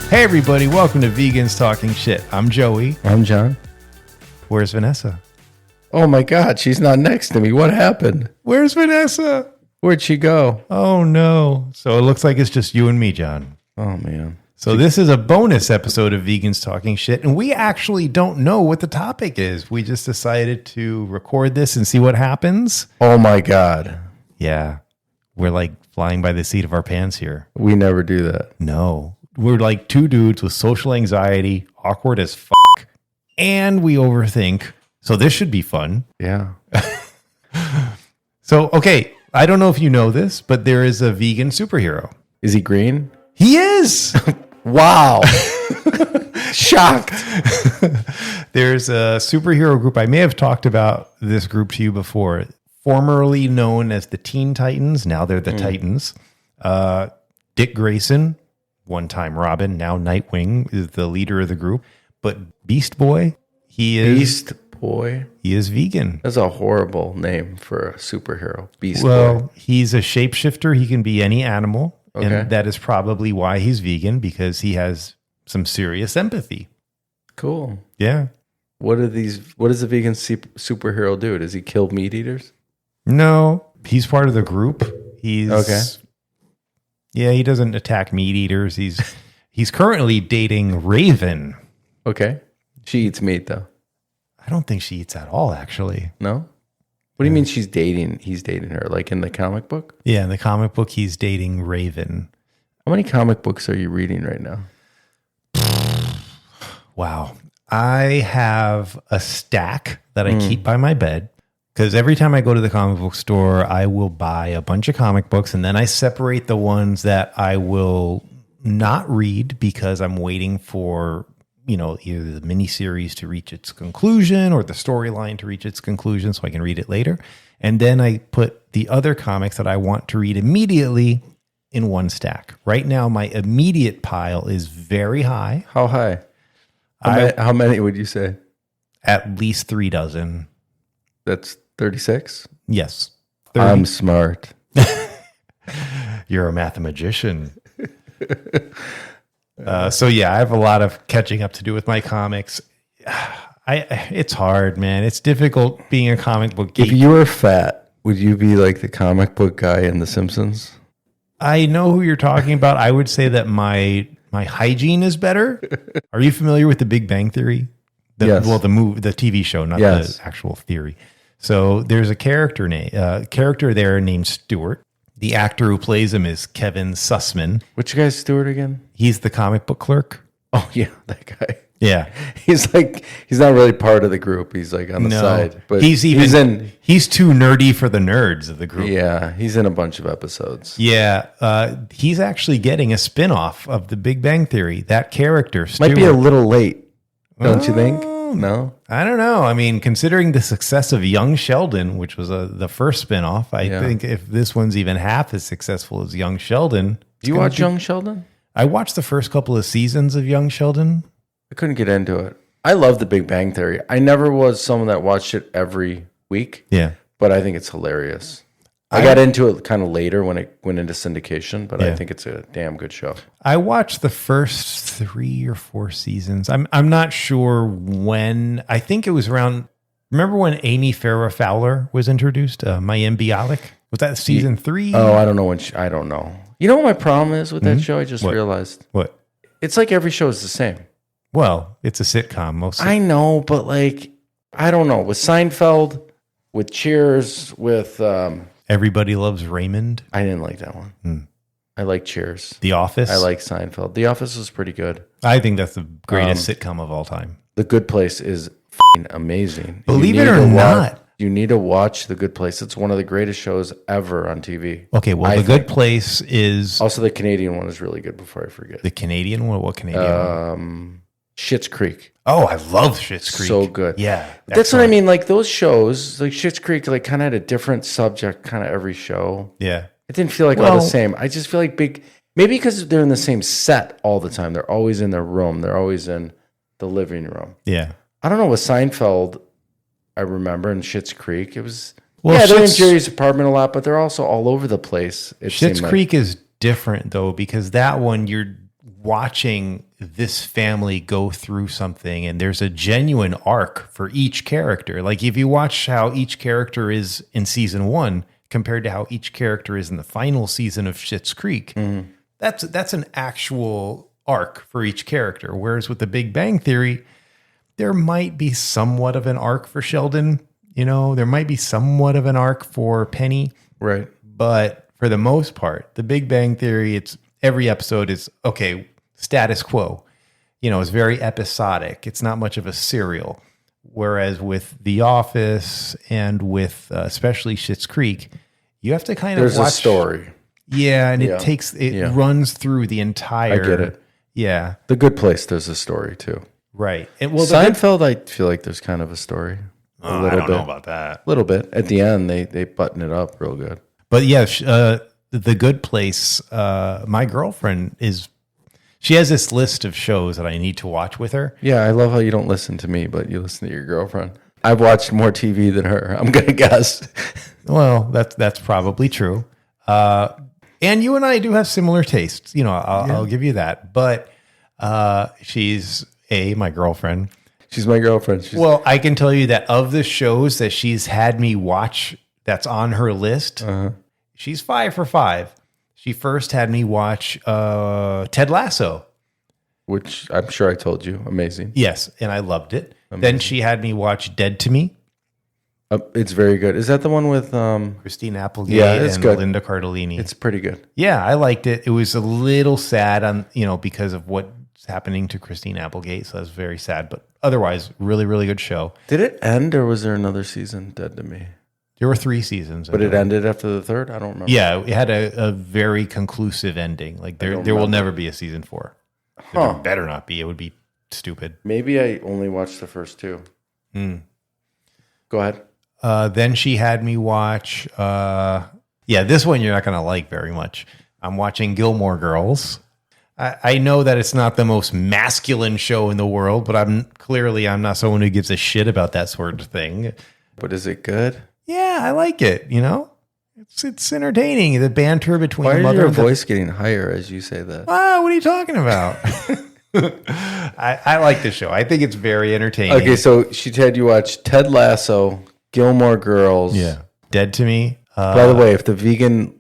Hey everybody, welcome to Vegans Talking Shit. I'm Joey. I'm Jon. Where's Vanessa? Oh my God, she's not next to me. What happened? Where's Vanessa? Where'd she go? Oh no. So it looks like it's just you and me, Jon. Oh man. So this is a bonus episode of Vegans Talking Shit, and we actually don't know what the topic is. We just decided to record this and see what happens. Oh my God. Yeah. We're like flying by the seat of our pants here. We never do that. No. We're like two dudes with social anxiety, awkward as fuck, and we overthink. So this should be fun. Yeah. So, okay, I don't know if you know this, but there is a vegan superhero. Is he green? He is. Wow. Shocked. There's a superhero group. I may have talked about this group to you before. Formerly known as the Teen Titans. Now they're the Titans. Dick Grayson, one-time Robin, now Nightwing, is the leader of the group. But Beast Boy, he is vegan. That's a horrible name for a superhero. Beast Boy. He's a shapeshifter. He can be any animal. Okay. And that is probably why he's vegan, because he has some serious empathy. Cool. Yeah. What does a vegan superhero do? Does he kill meat eaters? No, he's part of the group. He's okay. Yeah, he doesn't attack meat eaters. He's currently dating Raven. Okay. She eats meat though. I don't think she eats at all, actually. No? What do you mean she's dating? He's dating her, like in the comic book? Yeah, in the comic book, he's dating Raven. How many comic books are you reading right now? Wow. I have a stack that I keep by my bed. Because every time I go to the comic book store, I will buy a bunch of comic books, and then I separate the ones that I will not read because I'm waiting for, either the miniseries to reach its conclusion or the storyline to reach its conclusion so I can read it later. And then I put the other comics that I want to read immediately in one stack. Right now, my immediate pile is very high. How high? How many would you say? At least 3 dozen. That's 36? Yes. 30. I'm smart. You're a mathematician. So yeah, I have a lot of catching up to do with my comics. It's hard, man. It's difficult being a comic book geek. If you were fat, would you be like the comic book guy in The Simpsons? I know who you're talking about. I would say that my hygiene is better. Are you familiar with The Big Bang Theory? Yes. Well, the TV show, not the actual theory. So there's a character there named Stuart. The actor who plays him is Kevin Sussman. Which guy's Stuart again? He's the comic book clerk. Oh yeah, that guy. Yeah, he's not really part of the group. He's like on the side, but he's too nerdy for the nerds of the group. Yeah, he's in a bunch of episodes. Yeah, he's actually getting a spinoff of The Big Bang Theory. That character Stuart, might be a little late, don't you think? No, I don't know. I mean, considering the success of Young Sheldon, which was the first spinoff, I think if this one's even half as successful as Young Sheldon. Do you watch Young Sheldon? I watched the first couple of seasons of Young Sheldon. I couldn't get into it. I love The Big Bang Theory. I never was someone that watched it every week. Yeah. But I think it's hilarious. I got into it kind of later when it went into syndication, but I think it's a damn good show. I watched the first 3 or 4 seasons. I'm not sure when. I think it was around. Remember when Amy Farrah Fowler was introduced? Mayim Bialik? Was that season 3? Oh, I don't know I don't know. You know what my problem is with that show? I just realized. What? It's like every show is the same. Well, it's a sitcom mostly. I know, but I don't know. With Seinfeld, with Cheers, with Everybody Loves Raymond. I didn't like that one. I like Cheers. The Office. I like Seinfeld. The Office was pretty good. I think that's the greatest sitcom of all time. The Good Place is amazing. Believe it or not. You need to watch The Good Place. It's one of the greatest shows ever on TV. Okay, well, The Good Place is... Also, the Canadian one is really good, before I forget. The Canadian one? What Canadian one? Schitt's Creek. Oh, I love Schitt's Creek. So good. Yeah. That's what I mean. Like those shows, like Schitt's Creek, like kind of had a different subject kind of every show. Yeah. It didn't feel like all the same. I just feel like maybe because they're in the same set all the time. They're always in their room. They're always in the living room. Yeah. I don't know, with Seinfeld, I remember in Schitt's Creek, it was... Well, yeah, they're in Jerry's apartment a lot, but they're also all over the place. Schitt's Creek is different, though, because that one you're watching... this family go through something, and there's a genuine arc for each character. Like if you watch how each character is in season 1 compared to how each character is in the final season of Schitt's Creek, that's an actual arc for each character. Whereas with the Big Bang Theory, there might be somewhat of an arc for Sheldon. You know, there might be somewhat of an arc for Penny. Right. But for the most part, the Big Bang Theory, it's every episode is, okay, status quo. You know, it's very episodic. It's not much of a serial. Whereas with The Office and with especially Schitt's Creek, you have to kind of watch. There's a story. Yeah, and it runs through the entire. I get it. Yeah. The Good Place, there's a story too. Right. And Seinfeld, I feel like there's kind of a story. I don't know about that. A little bit. At the end, they button it up real good. But yeah, The Good Place, my girlfriend she has this list of shows that I need to watch with her. Yeah, I love how you don't listen to me, but you listen to your girlfriend. I've watched more TV than her, I'm going to guess. Well, that's probably true. And you and I do have similar tastes. You know, I'll give you that. But she's my girlfriend. She's my girlfriend. Well, I can tell you that of the shows that she's had me watch that's on her list, she's 5 for 5. She first had me watch Ted Lasso. Which I'm sure I told you. Amazing. Yes, and I loved it. Amazing. Then she had me watch Dead to Me. It's very good. Is that the one with Christine Applegate and good. Linda Cardellini? It's pretty good. Yeah, I liked it. It was a little sad because of what's happening to Christine Applegate, so that's very sad. But otherwise, really, really good show. Did it end, or was there another season? Dead to Me. There were 3 seasons. But it ended after the 3rd? I don't remember. Yeah, it had a very conclusive ending. Like there will never be a season 4. There better not be. It would be stupid. Maybe I only watched the first 2. Go ahead. Then she had me watch, this one you're not going to like very much. I'm watching Gilmore Girls. I know that it's not the most masculine show in the world, but I'm not someone who gives a shit about that sort of thing. But is it good? Yeah, I like it. You know, it's entertaining. The banter between Why mother is your and voice getting higher as you say that? What are you talking about? I like the show. I think it's very entertaining. Okay, so she had you watch Ted Lasso, Gilmore Girls. Yeah, Dead to Me. By the way, if the vegan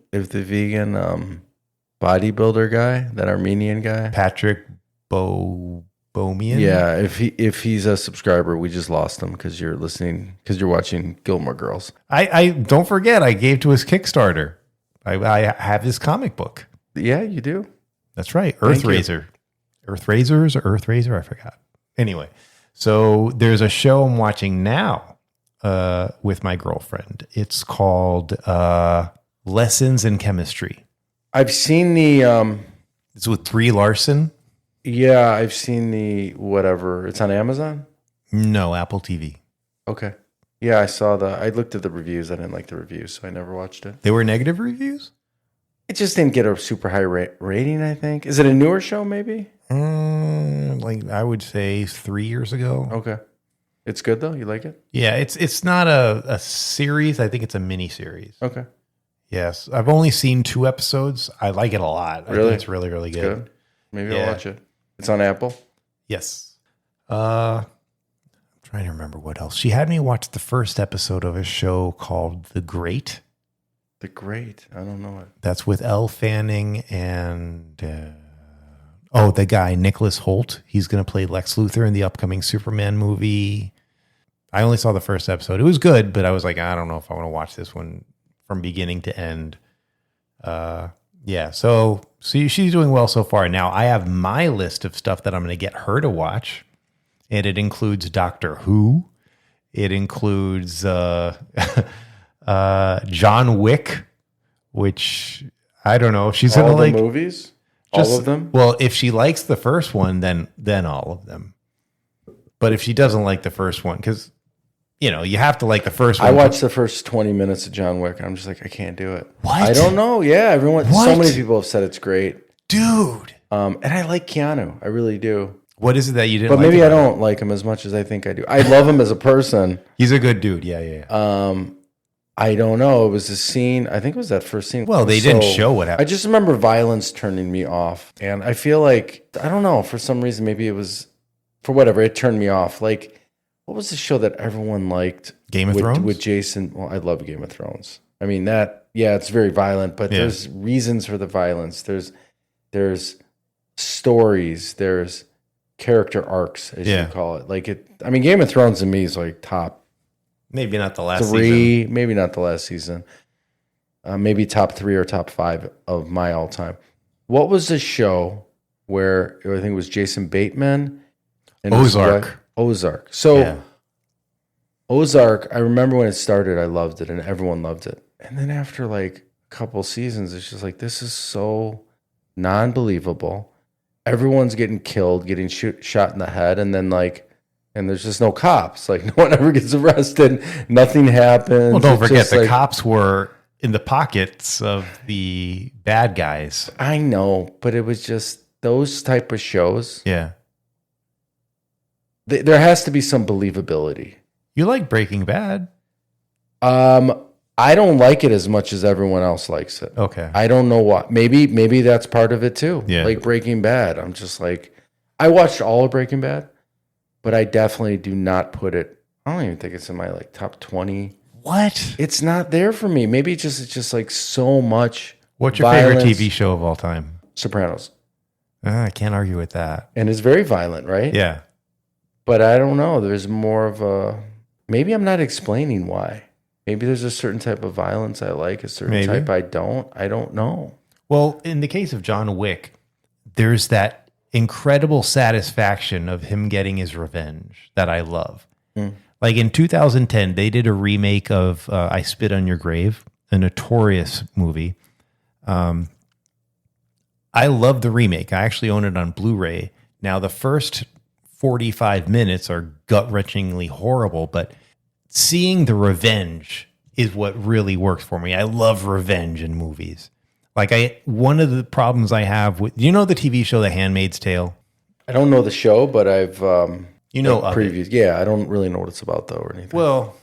bodybuilder guy, that Armenian guy, Patrick Bomian. Yeah, if he's a subscriber, we just lost him because you're watching Gilmore Girls. I don't forget, I gave to his Kickstarter. I have his comic book. Yeah, you do. That's right. Earthraiser. Earthraisers or Earthraiser? I forgot. Anyway, so there's a show I'm watching now with my girlfriend. It's called Lessons in Chemistry. I've seen the... It's with Brie Larson. Yeah, I've seen the whatever. It's on Amazon? No, Apple TV. Okay. Yeah, I looked at the reviews. I didn't like the reviews, so I never watched it. They were negative reviews? It just didn't get a super high rating, I think. Is it a newer show, maybe? Like I would say 3 years ago. Okay. It's good, though? You like it? Yeah, it's not a series. I think it's a mini series. Okay. Yes. I've only seen 2 episodes. I like it a lot. Really? I think it's really, really good. Maybe I'll watch it. It's on Apple? Yes. I'm trying to remember what else. She had me watch the first episode of a show called The Great. The Great? I don't know it. That's with Elle Fanning and the guy Nicholas Hoult. He's going to play Lex Luthor in the upcoming Superman movie. I only saw the first episode. It was good, but I was like, I don't know if I want to watch this one from beginning to end. So she's doing well so far. Now I have my list of stuff that I'm going to get her to watch, and it includes Doctor Who. It includes John Wick, which I don't know if she's going to like movies. All of them. Well, if she likes the first one, then all of them. But if she doesn't like the first one, because you have to like the first one. I watched the first 20 minutes of John Wick, and I'm just like, I can't do it. What? I don't know. Yeah, so many people have said it's great. Dude. And I like Keanu. I really do. What is it that you didn't like? But maybe I don't like him as much as I think I do. I love him as a person. He's a good dude. Yeah. I don't know. It was a scene. I think it was that first scene. Well, they didn't show what I happened. just remember violence turning me off. And I feel like, I don't know, for some reason, maybe it was, for whatever, it turned me off. Like, what was the show that everyone liked? Game of Thrones? With Jason. Well, I love Game of Thrones. I mean, it's very violent, but there's reasons for the violence. There's stories. There's character arcs, as you call it. Like Game of Thrones to me is like top Maybe not the last 3, season. maybe not the last season. Maybe top 3 or top 5 of my all time. What was the show where I think it was Jason Bateman and Ozark? Ozark. So Ozark, I remember when it started, I loved it and everyone loved it. And then after like a couple seasons, it's just like, this is so non-believable. Everyone's getting killed, getting shot in the head, and then and there's just no cops. Like, no one ever gets arrested. Nothing happens. Well, don't forget, the cops were in the pockets of the bad guys. I know, but it was just those type of shows. Yeah. There has to be some believability. You like Breaking Bad? I don't like it as much as everyone else likes it. Okay. I don't know why. Maybe that's part of it too. Yeah. Like Breaking Bad. I'm just like, I watched all of Breaking Bad, but I definitely do not put it. I don't even think it's in my like top 20. What? It's not there for me. Maybe it's just like so much. What's your favorite TV show of all time? Sopranos. I can't argue with that. And it's very violent, right? Yeah. But I don't know. There's more of a. Maybe I'm not explaining why. Maybe there's a certain type of violence I like, a certain type I don't. I don't know. Well, in the case of John Wick, there's that incredible satisfaction of him getting his revenge that I love. Like in 2010, they did a remake of I Spit on Your Grave, a notorious movie. I love the remake. I actually own it on Blu-ray. Now, the first 45 minutes are gut-wrenchingly horrible, but seeing the revenge is what really works for me. I love revenge in movies. Like one of the problems I have with, you know, the TV show The Handmaid's Tale? I don't know the show, but I've previews. Yeah, I don't really know what it's about though or anything. Well,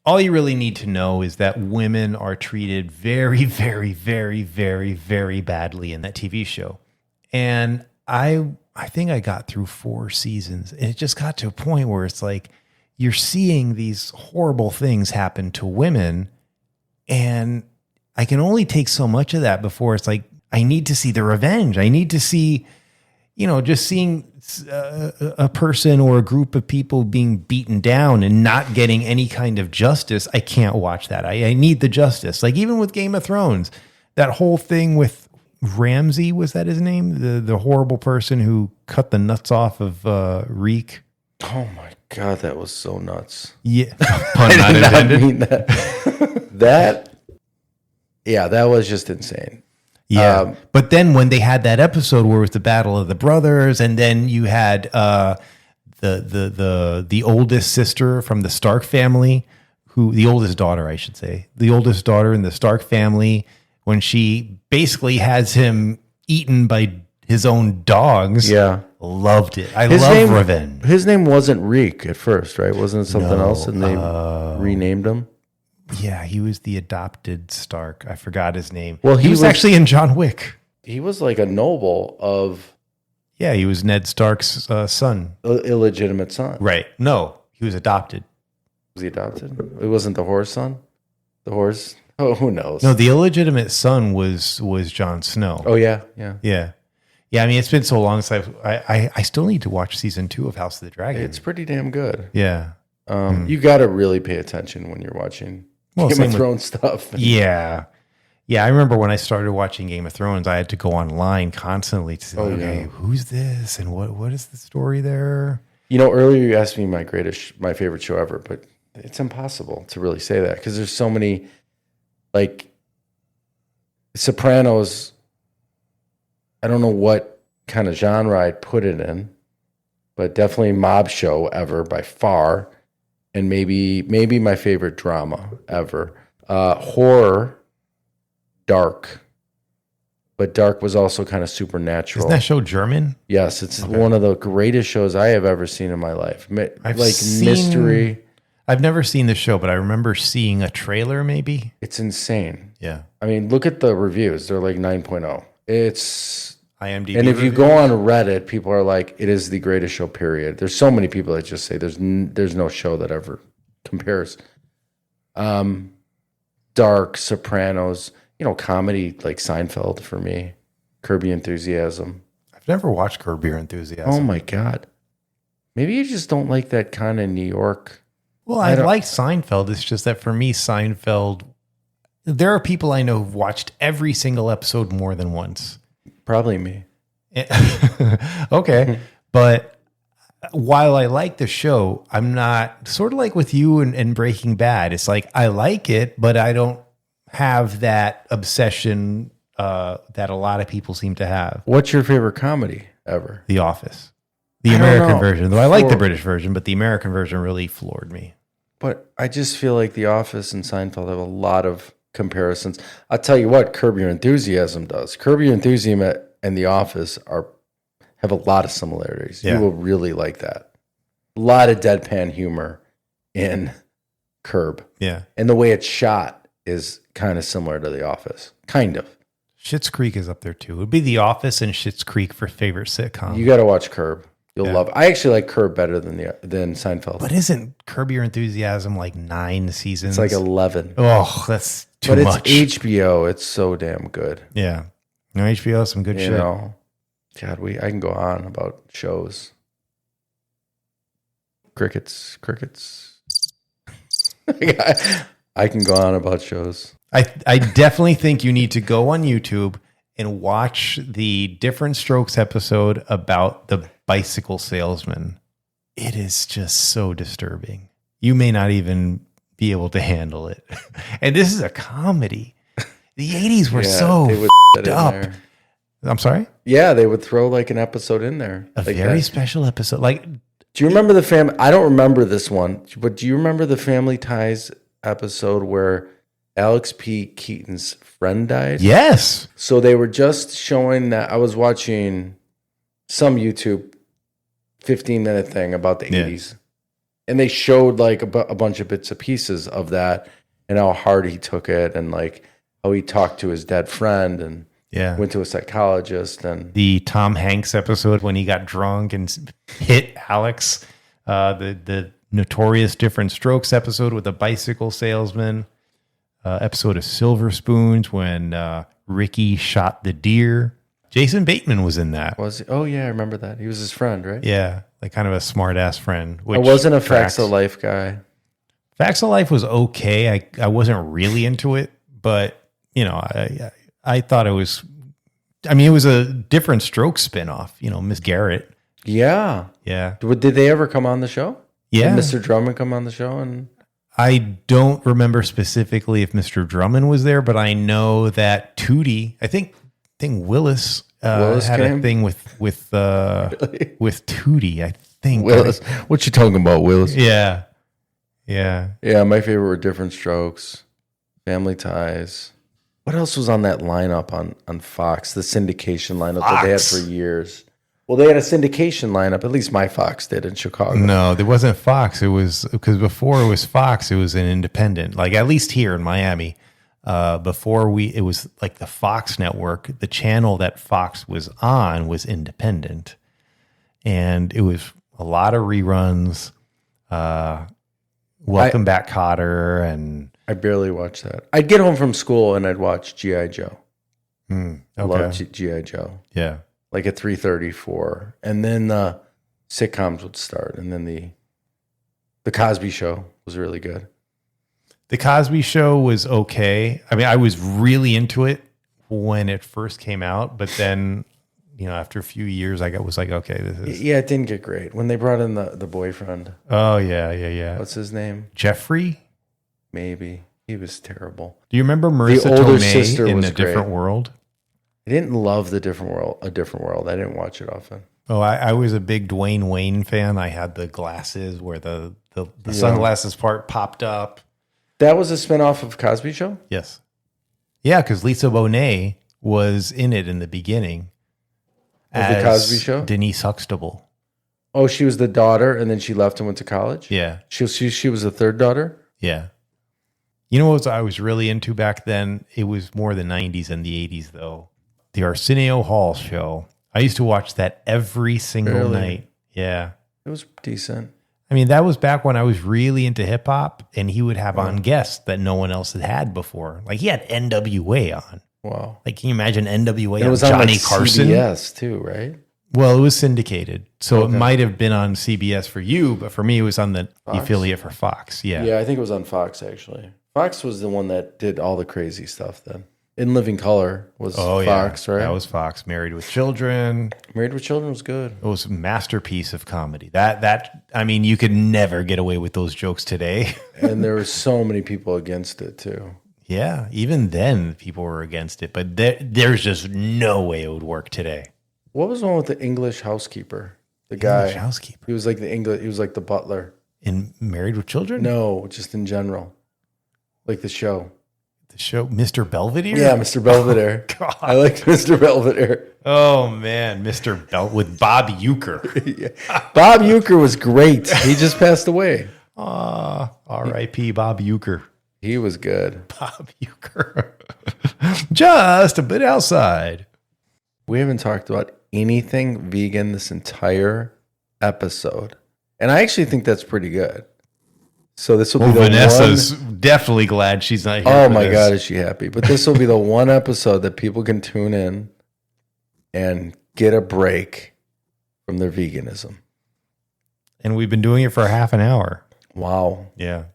all you really need to know is that women are treated very, very, very, very, very badly in that TV show. And I think I got through 4 seasons, and it just got to a point where it's like you're seeing these horrible things happen to women, and I can only take so much of that before it's like, I need to see the revenge. I need to see, just seeing a person or a group of people being beaten down and not getting any kind of justice. I can't watch that. I need the justice. Like even with Game of Thrones, that whole thing with Ramsay, was that his name? The horrible person who cut the nuts off of Reek. Oh my God, that was so nuts. Yeah. Pun not intended. Mean that. That was just insane. Yeah. But then when they had that episode where it was the Battle of the Brothers, and then you had the oldest sister from the Stark family, the oldest daughter, I should say, the oldest daughter in the Stark family, when she basically has him eaten by his own dogs. Yeah. Loved it. I love revenge. His name wasn't Reek at first, right? Wasn't it something else and they renamed him? Yeah, he was the adopted Stark. I forgot his name. Well, he was actually in John Wick. He was like a noble of... Yeah, he was Ned Stark's son. Illegitimate son. Right. No, he was adopted. Was he adopted? It wasn't the horse son? The horse? Oh, who knows? No, the illegitimate son was Jon Snow. Oh, yeah. Yeah. I mean, it's been so long since I still need to watch season 2 of House of the Dragon. It's pretty damn good. Yeah. You got to really pay attention when you're watching Game of Thrones stuff. Yeah. I remember when I started watching Game of Thrones, I had to go online constantly to say, who's this? And what is the story there? Earlier you asked me my favorite show ever, but it's impossible to really say that because there's so many, like Sopranos. I don't know what kind of genre I'd put it in, but definitely mob show ever by far. And maybe my favorite drama ever. Horror, Dark. But Dark was also kind of supernatural. Isn't that show German? Yes, it's one of the greatest shows I have ever seen in my life. Mystery. I've never seen the show, but I remember seeing a trailer maybe. It's insane. Yeah. I mean, look at the reviews. They're like 9.0. It's IMDb and if you reviews? go on Reddit, people are like, it is the greatest show, period. There's so many people that just say there's no show that ever compares. Dark, Sopranos, comedy like Seinfeld for me, Curb Your Enthusiasm. I've never watched Curb Your Enthusiasm. Oh my God. Maybe you just don't like that kind of New York. Well, I like Seinfeld. It's just that for me, Seinfeld, there are people I know who've watched every single episode more than once. Probably me. Okay. But while I like the show, I'm not sort of like with you and Breaking Bad. It's like I like it, but I don't have that obsession that a lot of people seem to have. What's your favorite comedy ever? The Office. The American version. Though I like the British version, but the American version really floored me. But I just feel like The Office and Seinfeld have a lot of comparisons. I'll tell you what, Curb Your Enthusiasm does. Curb Your Enthusiasm and The Office have a lot of similarities. Yeah. You will really like that. A lot of deadpan humor in Curb. Yeah. And the way it's shot is kind of similar to The Office. Kind of. Schitt's Creek is up there too. It would be The Office and Schitt's Creek for favorite sitcom. You got to watch Curb. You'll love it. I actually like Curb better than Seinfeld. But isn't Curb Your Enthusiasm like 9 seasons? It's like 11. Oh, that's too much. But it's HBO. It's so damn good. Yeah. No, HBO has some good shit. God, I can go on about shows. Crickets. I can go on about shows. I definitely think you need to go on YouTube and watch the Different Strokes episode about the bicycle salesman. It is just so disturbing. You may not even be able to handle it. And this is a comedy. The 80s were so f***ed up. I'm sorry? Yeah, they would throw like an episode in there. A like very special episode. Like, do you remember the family? I don't remember this one, but do you remember the Family Ties episode where Alex P. Keaton's friend died? Yes. So they were just showing that. I was watching some YouTube 15-minute thing about the 80s. And they showed like a bunch of bits and pieces of that and how hard he took it and like how he talked to his dead friend and went to a psychologist. And the Tom Hanks episode when he got drunk and hit Alex, the notorious Different Strokes episode with the bicycle salesman. Episode of Silver Spoons when Ricky shot the deer. Jason Bateman was in that. Was he? Oh yeah, I remember that. He was his friend, right? Yeah, like kind of a smart ass friend. I wasn't a Facts of Life guy. Facts of Life was okay. I wasn't really into it, but I thought it was. I mean, it was a Different Strokes spinoff. Miss Garrett. Yeah. Did they ever come on the show? Yeah. Did Mr. Drummond come on the show and? I don't remember specifically if Mr. Drummond was there, but I know that Tootie, I think Willis had a thing with Tootie, I think. Willis. What you talking about, Willis? Yeah. My favorite were Different Strokes, Family Ties. What else was on that lineup on Fox? The syndication lineup that they had for years. Well, they had a syndication lineup. At least my Fox did in Chicago. No, there wasn't Fox. It was because before it was Fox, it was an independent. Like at least here in Miami, it was like the Fox network. The channel that Fox was on was independent, and it was a lot of reruns. Welcome Back, Kotter, and I barely watched that. I'd get home from school and I'd watch G.I. Joe. Okay. I loved G.I. Joe. Yeah. Like at 3:34, and then sitcoms would start, and then the Cosby Show was really good. The Cosby Show was okay. I mean, I was really into it when it first came out, but then after a few years, I was like, okay, this is it didn't get great when they brought in the boyfriend. Oh yeah. What's his name? Jeffrey. Maybe he was terrible. Do you remember Marissa Tomei in A Different World? I didn't love A Different World. I didn't watch it often. Oh, I was a big Dwayne Wayne fan. I had the glasses where the sunglasses part popped up. That was a spinoff of Cosby Show? Yes. Yeah, because Lisa Bonet was in it in the beginning. Of the Cosby Show? Denise Huxtable. Oh, she was the daughter, and then she left and went to college? Yeah. She was the third daughter? Yeah. You know what I was really into back then? It was more the 90s and the 80s, though. The Arsenio Hall show. I used to watch that every single night. Yeah. It was decent. I mean, that was back when I was really into hip hop, and he would have on guests that no one else had before. Like, he had NWA on. Wow. Like, can you imagine NWA it was on Johnny like Carson? CBS too, right? Well, it was syndicated. So it might have been on CBS for you, but for me, it was on the Fox? affiliate for Fox. Yeah. Yeah, I think it was on Fox, actually. Fox was the one that did all the crazy stuff then. In Living Color was Fox, right? That was Fox. Married with Children. Married with Children was good. It was a masterpiece of comedy. I mean, you could never get away with those jokes today. And there were so many people against it, too. Yeah, even then, people were against it. But there's just no way it would work today. What was the one with the English housekeeper? The guy. English housekeeper. He was like he was like the butler. In Married with Children? No, just in general. Like the show. The show, Mr. Belvedere? Yeah, Mr. Belvedere. Oh, God. I liked Mr. Belvedere. Oh, man. Mr. Belt with Bob Euchre. Yeah. Bob Euchre was great. He just passed away. R.I.P. Bob Euchre. He was good. Bob Euchre. Just a bit outside. We haven't talked about anything vegan this entire episode. And I actually think that's pretty good. So this will be the Vanessa's definitely glad she's not here. Oh my God, is she happy? But this will be the one episode that people can tune in and get a break from their veganism. And we've been doing it for half an hour. Wow. Yeah.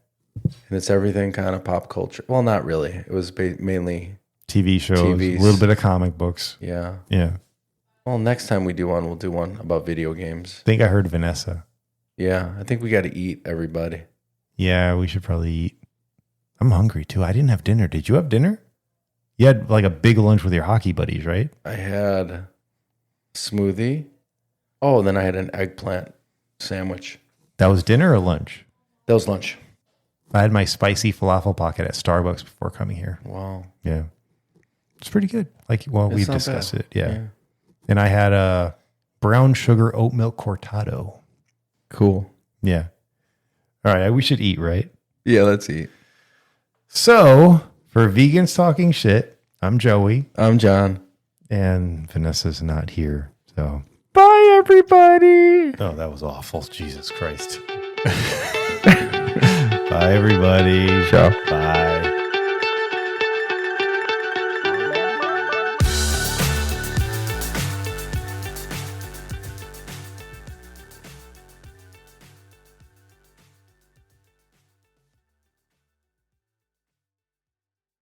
And it's everything kind of pop culture. Well, not really. It was mainly TV shows, TVs. a little bit of comic books. Yeah. Yeah. Well, next time we do one, we'll do one about video games. I think I heard Vanessa. Yeah. I think we got to eat, everybody. Yeah, we should probably eat. I'm hungry too. I didn't have dinner. Did you have dinner? You had like a big lunch with your hockey buddies, right? I had a smoothie. Oh, and then I had an eggplant sandwich. That was dinner or lunch? That was lunch. I had my spicy falafel pocket at Starbucks before coming here. Wow. Yeah. It's pretty good. Like, well, we've not discussed bad. it. Yeah. And I had a brown sugar oat milk cortado. Cool. Yeah. All right. We should eat, right? Yeah, let's eat. So, for Vegans Talking Shit, I'm Joey. I'm John. And Vanessa's not here. So, bye, everybody. Oh, that was awful. Jesus Christ. Bye, everybody. Ciao. Bye.